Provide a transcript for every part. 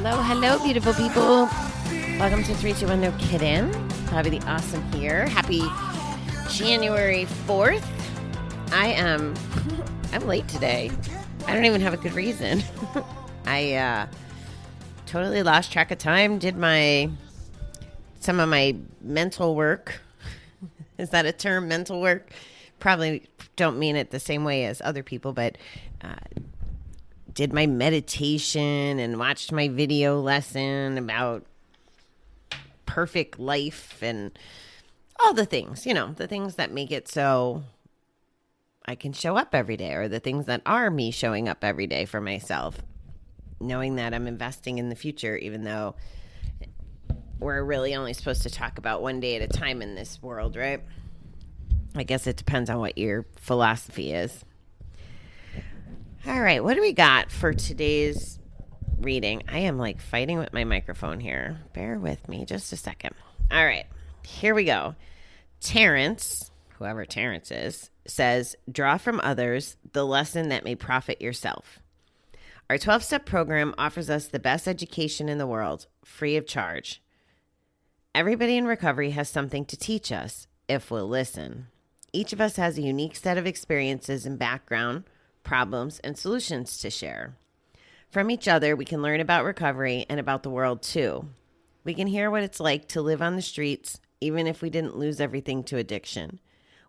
Hello, beautiful people. Welcome to 321 No Kidding. Bobby the Awesome here. Happy January 4th. I'm late today. I don't even have a good reason. I totally lost track of time. Did some of my mental work. Is that a term, mental work? Probably don't mean it the same way as other people, but did my meditation and watched my video lesson about perfect life and all the things, the things that make it so I can show up every day, or the things that are me showing up every day for myself, knowing that I'm investing in the future, even though we're really only supposed to talk about one day at a time in this world, right? I guess it depends on what your philosophy is. All right, what do we got for today's reading? I am fighting with my microphone here. Bear with me just a second. All right, here we go. Terrence, whoever Terrence is, says, draw from others the lesson that may profit yourself. Our 12-step program offers us the best education in the world, free of charge. Everybody in recovery has something to teach us if we'll listen. Each of us has a unique set of experiences and background, problems, and solutions to share. From each other, we can learn about recovery and about the world too. We can hear what it's like to live on the streets, even if we didn't lose everything to addiction.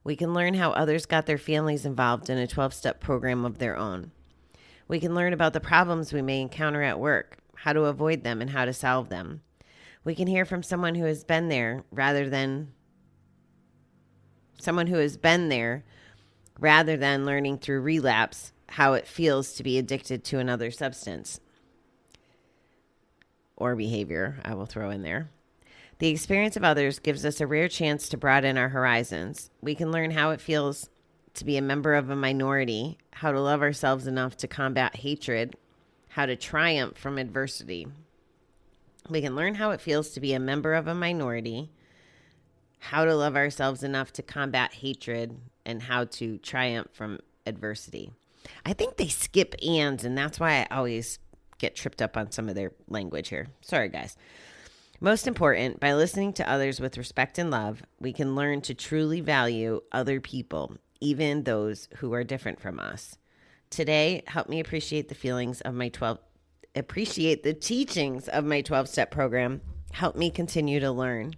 We can learn how others got their families involved in a 12-step program of their own. We can learn about the problems we may encounter at work, how to avoid them, and how to solve them. We can hear from someone who has been there rather than learning through relapse how it feels to be addicted to another substance or behavior, I will throw in there. The experience of others gives us a rare chance to broaden our horizons. We can learn how it feels to be a member of a minority, how to love ourselves enough to combat hatred, how to triumph from adversity. We can learn how it feels to be a member of a minority, how to love ourselves enough to combat hatred, and how to triumph from adversity. I think they skip ands, and that's why I always get tripped up on some of their language here. Sorry, guys. Most important, by listening to others with respect and love, we can learn to truly value other people, even those who are different from us. Today, help me appreciate the teachings of my 12-step program. Help me continue to learn.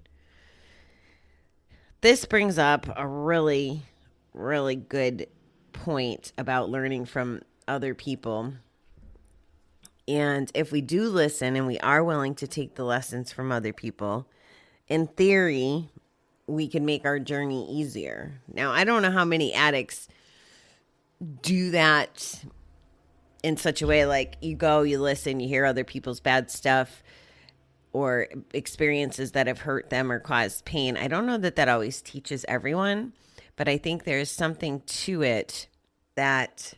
This brings up a really, really good point about learning from other people. And if we do listen and we are willing to take the lessons from other people, in theory, we can make our journey easier. Now, I don't know how many addicts do that in such a way, like you go, you listen, you hear other people's bad stuff or experiences that have hurt them or caused pain. I don't know that always teaches everyone, but I think there's something to it that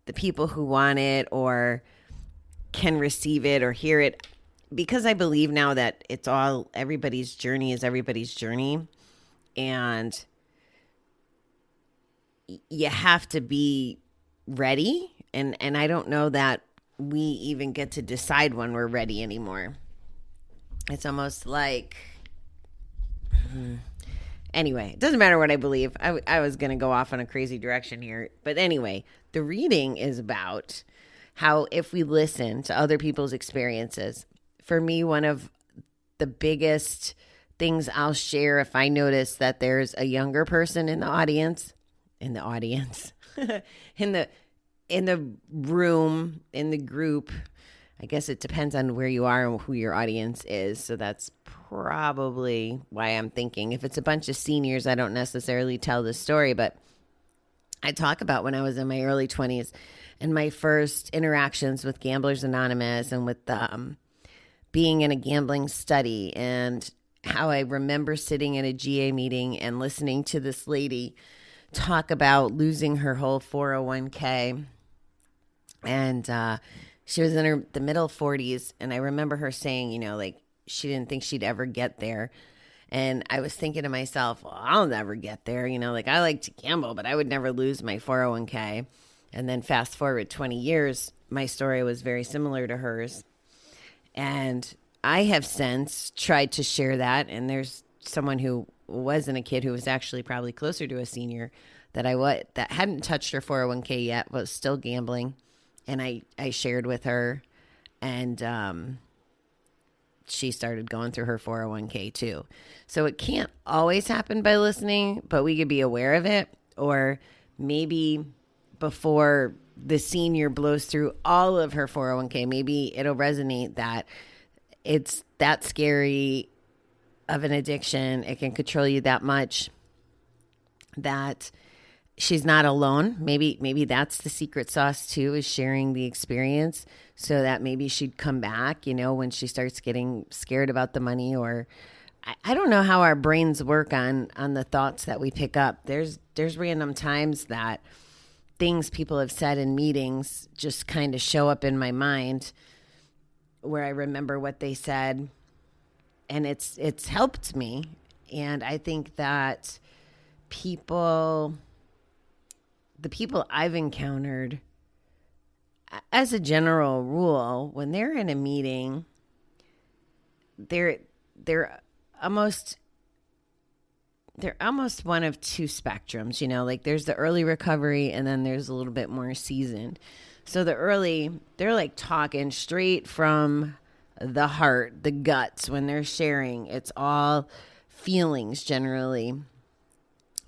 the people who want it or can receive it or hear it, because I believe now that everybody's journey is everybody's journey, and you have to be ready. And I don't know that we even get to decide when we're ready anymore. It's almost like, anyway, it doesn't matter what I believe. I was going to go off on a crazy direction here. But anyway, the reading is about how if we listen to other people's experiences, for me, one of the biggest things I'll share if I notice that there's a younger person in the audience, in the room, in the group. I guess it depends on where you are and who your audience is. So that's probably why I'm thinking. If it's a bunch of seniors, I don't necessarily tell this story, but I talk about when I was in my early 20s and my first interactions with Gamblers Anonymous and with being in a gambling study, and how I remember sitting in a GA meeting and listening to this lady talk about losing her whole 401k. And she was in the middle 40s. And I remember her saying, she didn't think she'd ever get there. And I was thinking to myself, well, I'll never get there. I like to gamble, but I would never lose my 401k. And then fast forward 20 years, my story was very similar to hers. And I have since tried to share that. And there's someone who wasn't a kid, who was actually probably closer to a senior, that hadn't touched her 401k yet, was still gambling. And I shared with her, and she started going through her 401k too. So it can't always happen by listening, but we could be aware of it. Or maybe before the senior blows through all of her 401k, maybe it'll resonate that it's that scary of an addiction. It can control you that much that she's not alone. Maybe that's the secret sauce too, is sharing the experience, so that maybe she'd come back, when she starts getting scared about the money. Or I don't know how our brains work on the thoughts that we pick up. There's random times that things people have said in meetings just kind of show up in my mind, where I remember what they said, and it's helped me. And I think that the people I've encountered, as a general rule, when they're in a meeting, they're almost one of two spectrums, like there's the early recovery, and then there's a little bit more seasoned. So the early, they're like talking straight from the heart, the guts when they're sharing. It's all feelings generally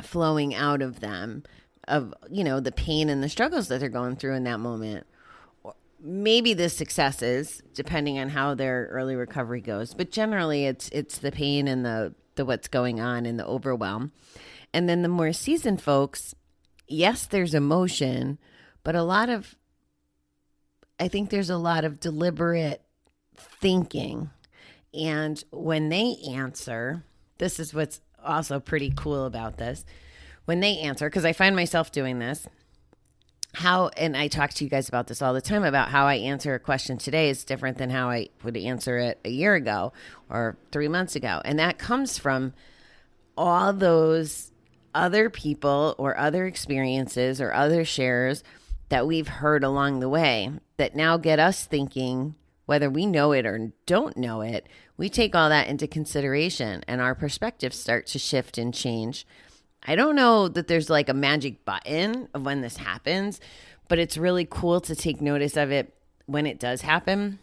flowing out of them, of, the pain and the struggles that they're going through in that moment. Maybe the successes, depending on how their early recovery goes. But generally it's the pain and the what's going on and the overwhelm. And then the more seasoned folks, yes, there's emotion, but I think there's a lot of deliberate thinking. And when they answer, this is what's also pretty cool about this. When they answer, because I find myself doing this, and I talk to you guys about this all the time, about how I answer a question today is different than how I would answer it a year ago or 3 months ago. And that comes from all those other people or other experiences or other shares that we've heard along the way that now get us thinking, whether we know it or don't know it. We take all that into consideration, and our perspectives start to shift and change. I don't know that there's like a magic button of when this happens, but it's really cool to take notice of it when it does happen.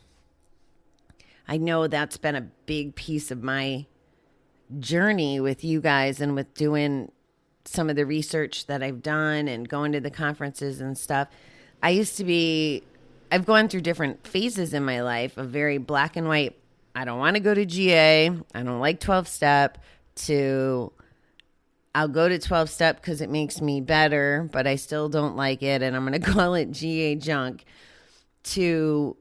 I know that's been a big piece of my journey with you guys, and with doing some of the research that I've done and going to the conferences and stuff. I've gone through different phases in my life of very black and white. I don't want to go to GA. I don't like 12-step, to I'll go to 12-step because it makes me better, but I still don't like it, and I'm going to call it GA junk, to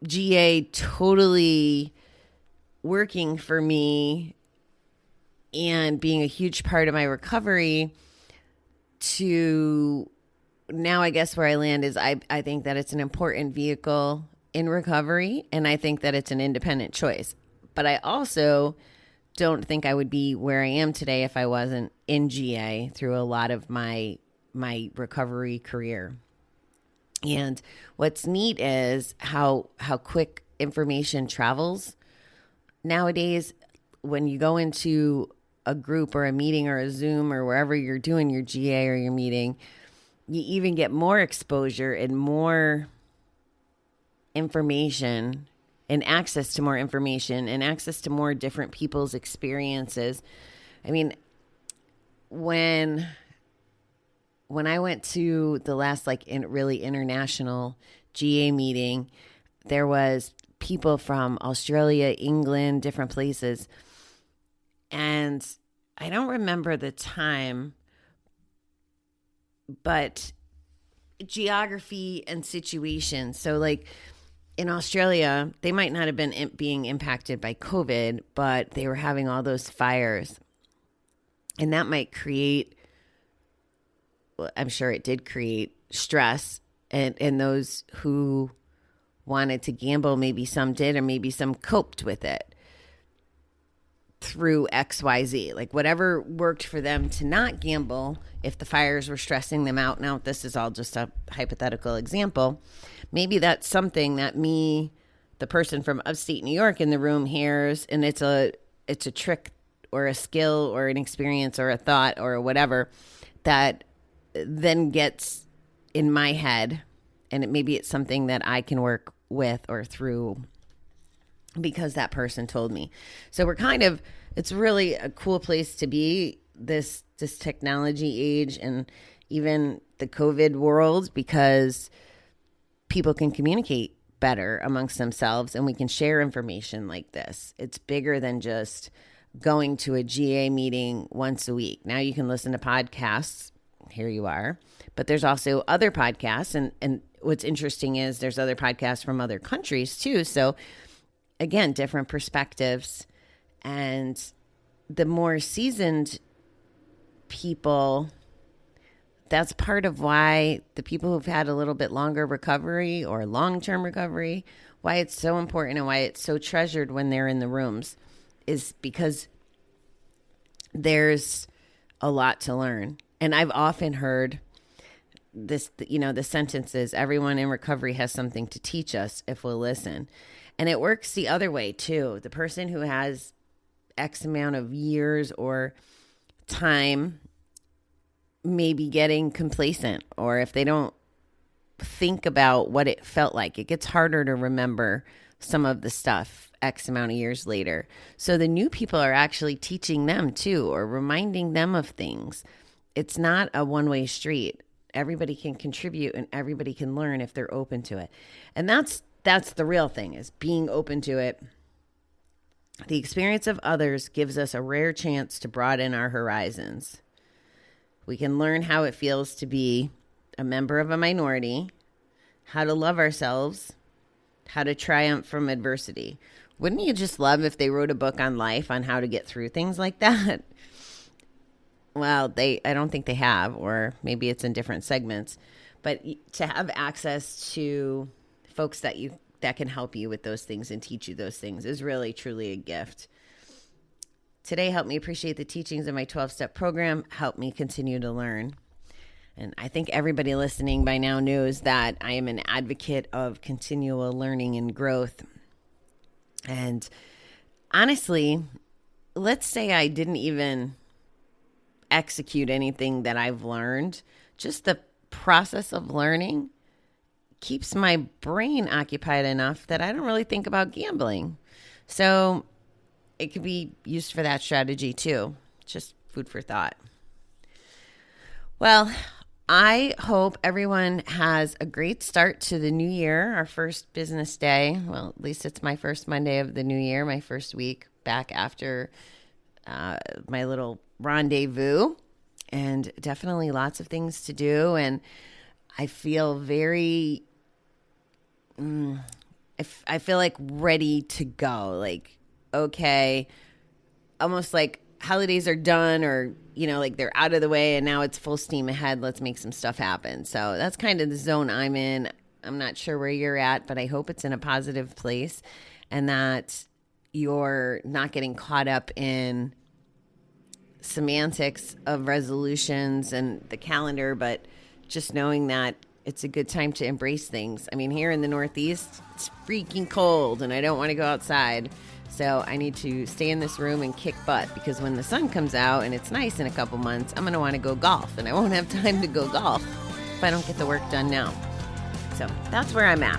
GA totally working for me and being a huge part of my recovery, to now I guess where I land is I think that it's an important vehicle in recovery, and I think that it's an independent choice. But I also don't think I would be where I am today if I wasn't in GA through a lot of my recovery career. And what's neat is how quick information travels nowadays. When you go into a group or a meeting or a Zoom or wherever you're doing your GA or your meeting, you even get more exposure and more information and access to more information and access to more different people's experiences. I mean, when I went to the last really international GA meeting, there was people from Australia, England, different places. And I don't remember the time, but geography and situation. So in Australia, they might not have been being impacted by COVID, but they were having all those fires. And that might create, well, I'm sure it did create stress. And those who wanted to gamble, maybe some did, or maybe some coped with it through XYZ, whatever worked for them to not gamble if the fires were stressing them out. Now, this is all just a hypothetical example. Maybe that's something that the person from upstate New York in the room hears, and it's a trick or a skill or an experience or a thought or whatever that then gets in my head, and maybe it's something that I can work with or through because that person told me. So it's really a cool place to be this technology age and even the COVID world, because people can communicate better amongst themselves and we can share information like this. It's bigger than just going to a GA meeting once a week. Now you can listen to podcasts. Here you are. But there's also other podcasts. And what's interesting is there's other podcasts from other countries too. So again, different perspectives. And the more seasoned people, that's part of why the people who've had a little bit longer recovery or long-term recovery, why it's so important and why it's so treasured when they're in the rooms, is because there's a lot to learn. And I've often heard this, the sentences, everyone in recovery has something to teach us if we'll listen. And it works the other way too. The person who has X amount of years or time may be getting complacent, or if they don't think about what it felt like, it gets harder to remember some of the stuff X amount of years later. So the new people are actually teaching them too, or reminding them of things. It's not a one-way street. Everybody can contribute and everybody can learn if they're open to it. And that's the real thing, is being open to it. The experience of others gives us a rare chance to broaden our horizons. We can learn how it feels to be a member of a minority, how to love ourselves, how to triumph from adversity. Wouldn't you just love if they wrote a book on life on how to get through things like that? Well, I don't think they have, or maybe it's in different segments. But to have access to folks that can help you with those things and teach you those things is really, truly a gift. Today helped me appreciate the teachings of my 12-step program, helped me continue to learn. And I think everybody listening by now knows that I am an advocate of continual learning and growth. And honestly, let's say I didn't even execute anything that I've learned. Just the process of learning keeps my brain occupied enough that I don't really think about gambling. So it could be used for that strategy too. Just food for thought. Well, I hope everyone has a great start to the new year, our first business day. Well, at least it's my first Monday of the new year, my first week back after my little rendezvous, and definitely lots of things to do. And I feel very, I feel like ready to go. Like, okay, almost like holidays are done, or, like they're out of the way and now it's full steam ahead. Let's make some stuff happen. So that's kind of the zone I'm in. I'm not sure where you're at, but I hope it's in a positive place and that you're not getting caught up in semantics of resolutions and the calendar, but just knowing that it's a good time to embrace things. I mean, here in the Northeast, it's freaking cold and I don't want to go outside. So I need to stay in this room and kick butt, because when the sun comes out and it's nice in a couple months, I'm going to want to go golf, and I won't have time to go golf if I don't get the work done now. So that's where I'm at.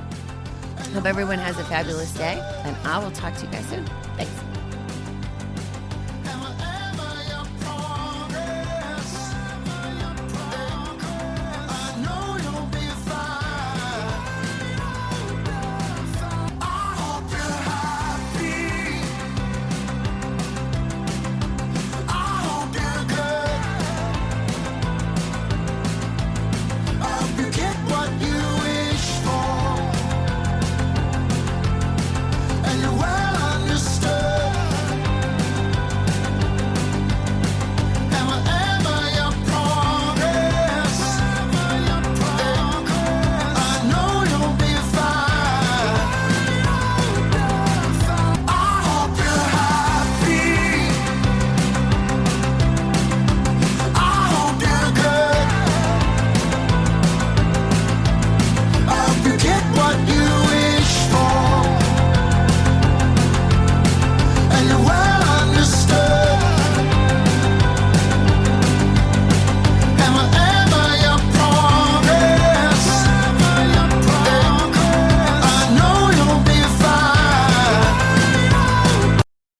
Hope everyone has a fabulous day, and I will talk to you guys soon. Thanks.